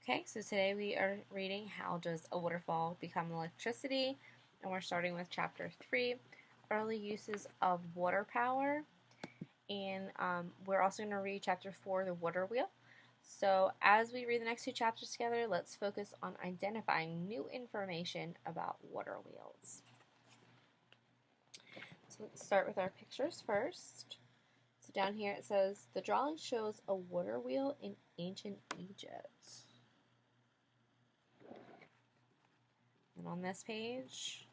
Okay, so today we are reading How Does a Waterfall Become Electricity? And we're starting with Chapter 3, Early Uses of Water Power. And we're also going to read Chapter 4, The Water Wheel. So as we read the next two chapters together, let's focus on identifying new information about water wheels. So let's start with our pictures first. So down here it says, the drawing shows a water wheel in ancient Egypt. And on this page,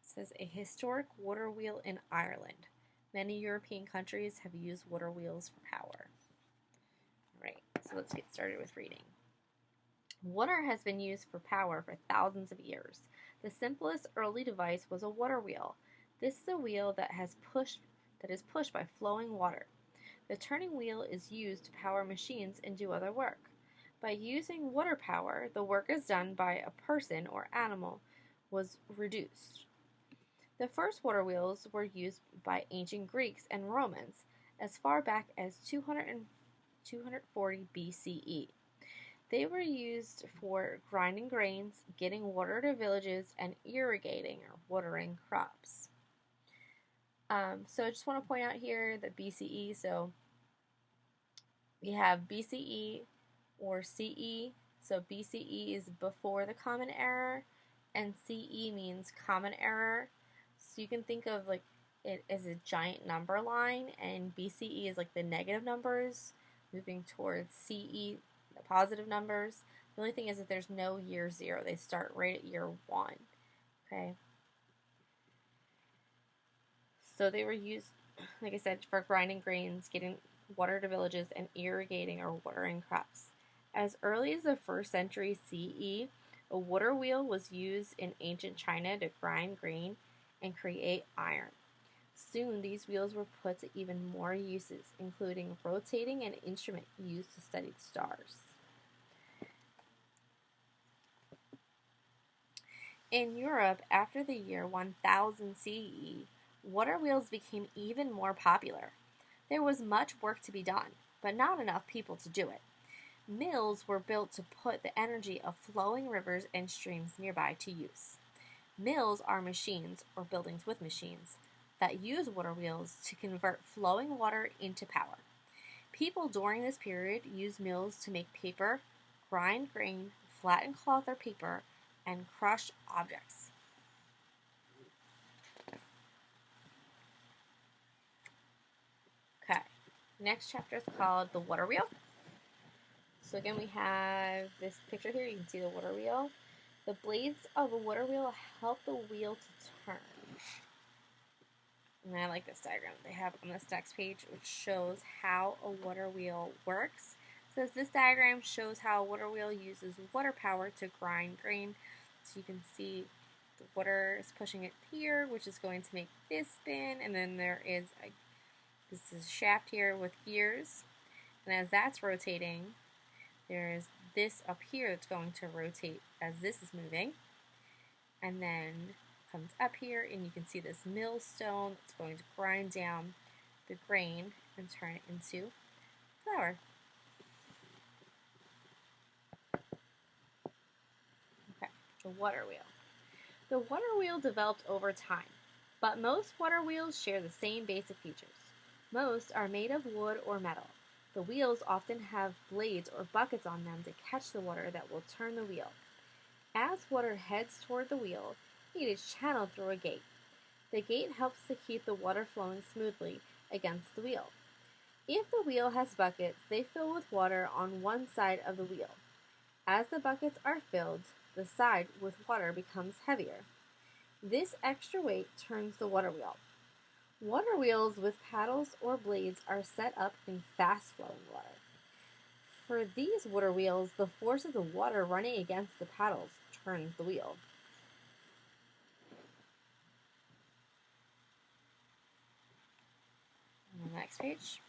it says a historic water wheel in Ireland. Many European countries have used water wheels for power. All right, so let's get started with reading. Water has been used for power for thousands of years. The simplest early device was a water wheel. This is a wheel that is pushed by flowing water. The turning wheel is used to power machines and do other work. By using water power, the work is done by a person or animal was reduced. The first water wheels were used by ancient Greeks and Romans as far back as 240 BCE. They were used for grinding grains, getting water to villages, and irrigating or watering crops. So I just want to point out here that BCE, so we have BCE or CE. So BCE is before the Common Era, and CE means Common Era. So you can think of like it as a giant number line, and BCE is like the negative numbers moving towards CE, the positive numbers. The only thing is that there's no year zero. They start right at year 1. Okay. So they were used, like I said, for grinding grains, getting water to villages, and irrigating or watering crops. As early as the 1st century CE, a water wheel was used in ancient China to grind grain and create iron. Soon, these wheels were put to even more uses, including rotating an instrument used to study stars. In Europe, after the year 1000 CE, water wheels became even more popular. There was much work to be done, but not enough people to do it. Mills were built to put the energy of flowing rivers and streams nearby to use. Mills are machines, or buildings with machines, that use water wheels to convert flowing water into power. People during this period used mills to make paper, grind grain, flatten cloth or paper, and crush objects. Okay, next chapter is called The Water Wheel. So again, we have this picture here. You can see the water wheel. The blades of a water wheel help the wheel to turn. And I like this diagram they have on this next page, which shows how a water wheel works. It says this diagram shows how a water wheel uses water power to grind grain. So you can see the water is pushing it here, which is going to make this spin, and then there is this is a shaft here with gears. And as that's rotating, there's this up here that's going to rotate as this is moving. And then comes up here, and you can see this millstone that's going to grind down the grain and turn it into flour. Okay, the water wheel. The water wheel developed over time, but most water wheels share the same basic features. Most are made of wood or metal. The wheels often have blades or buckets on them to catch the water that will turn the wheel. As water heads toward the wheel, it is channeled through a gate. The gate helps to keep the water flowing smoothly against the wheel. If the wheel has buckets, they fill with water on one side of the wheel. As the buckets are filled, the side with water becomes heavier. This extra weight turns the water wheel. Water wheels with paddles or blades are set up in fast-flowing water. For these water wheels, the force of the water running against the paddles turns the wheel. On the next page.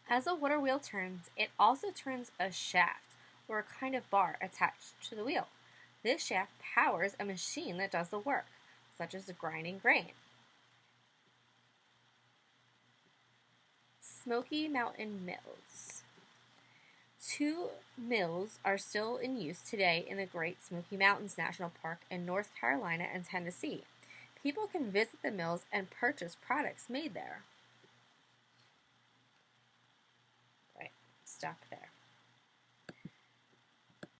As a water wheel turns, it also turns a shaft, or a kind of bar attached to the wheel. This shaft powers a machine that does the work, such as grinding grain. Smoky Mountain Mills. Two mills are still in use today in the Great Smoky Mountains National Park in North Carolina and Tennessee. People can visit the mills and purchase products made there. Right, stop there.